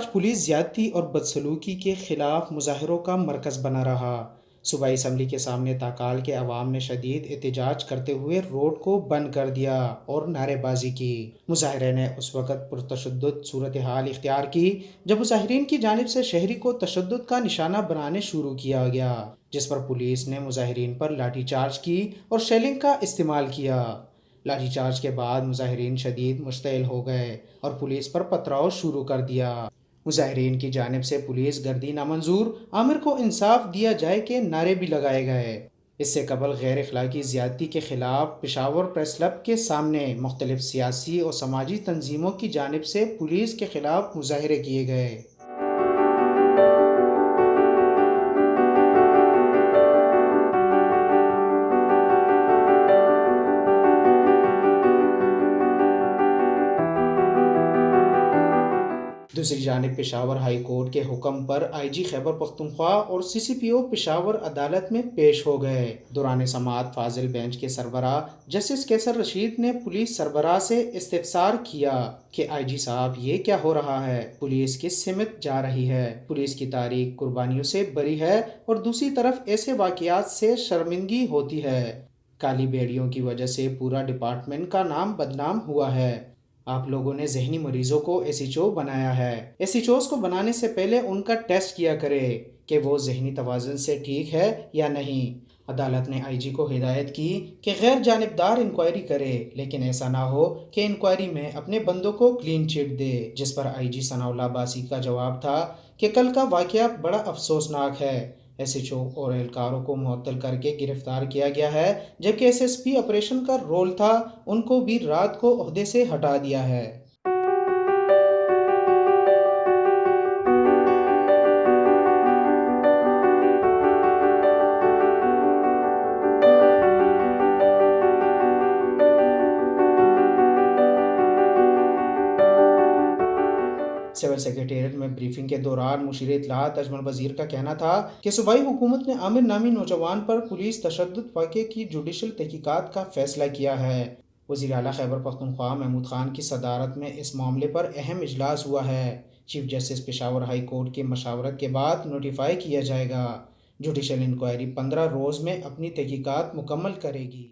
आज पुलिस ज्यादती और बदसलूकी के खिलाफ मुजाहिरों का मरकज बना रहा। सूबाई असम्बली के सामने ताकाल के अवाम ने शदीद एहतजाज करते हुए रोड को बंद कर दिया और नारेबाजी की। मुजाहिरे ने उस वक़्त पुरतशद्दुद सूरत हाल इख्तियार की जब मुजाहिरीन की जानिब से शहरी को तशद्दुद का निशाना बनाने शुरू किया गया, जिस पर पुलिस ने मुजाहिरीन पर लाठीचार्ज की और शेलिंग का इस्तेमाल किया। लाठीचार्ज के बाद मुजाहिरीन शदीद मुश्तइल हो गए और पुलिस पर पथराव शुरू कर दिया। मुजाहिरीन की जानिब से पुलिस गर्दी नामंजूर, आमिर को इंसाफ दिया जाए के नारे भी लगाए गए। इससे कबल गैर अखलाकी ज़्यादती के खिलाफ पेशावर प्रेस क्लब के सामने मुख्तलिफ सियासी और समाजी तंजीमों की जानिब से पुलिस के खिलाफ मुजाहिरे किए गए। दूसरी जानिब पेशावर हाई कोर्ट के हुक्म पर IG खैबर पख्तूनख्वा और CCPO पेशावर अदालत में पेश हो गए। दौरान समाअत फाजिल बेंच के सरबराह जस्टिस कैसर रशीद ने पुलिस सरबराह से इस्तिफसार किया कि IG साहब ये क्या हो रहा है, पुलिस किस सिमत जा रही है। पुलिस की तारीख कुर्बानियों से बरी है और दूसरी तरफ ऐसे वाक़यात से शर्मिंदगी होती है। काली बेड़ियों की वजह से पूरा डिपार्टमेंट का नाम बदनाम हुआ है। आप लोगों ने जहनी मरीजों को एसएचओ बनाया है। एसएचओस को बनाने से पहले उनका टेस्ट किया करे कि वो जहनी तवाज़ुन से ठीक है या नहीं। अदालत ने IG को हिदायत की कि गैर जानिबदार इंक्वायरी करे, लेकिन ऐसा ना हो कि इंक्वायरी में अपने बंदों को क्लीन चिट दे। जिस पर IG सनाउल्लाह बासी का जवाब था कि कल का वाकया बड़ा अफसोसनाक है। एसएचओ और एहलकारों को मुअत्तल करके गिरफ्तार किया गया है, जबकि एसएसपी ऑपरेशन का रोल था उनको भी रात को ओहदे से हटा दिया है। सिविल सेक्रेटेरिएट में ब्रीफिंग के दौरान मुशीर इत्तलात अजमल वजीर का कहना था कि सूबाई हुकूमत ने आमिर नामी नौजवान पर पुलिस तशद्दुद वाक़े की जुडिशल तहकीकात का फैसला किया है। वज़ीर आला खैबर पख्तूनख्वा महमूद खान की सदारत में इस मामले पर अहम इजलास हुआ है। Chief justice Peshawar high court की मशावरत के बाद नोटिफाई किया जाएगा। जुडिशल इंक्वायरी 15 रोज़ में अपनी तहकीकात मुकम्मल करेगी।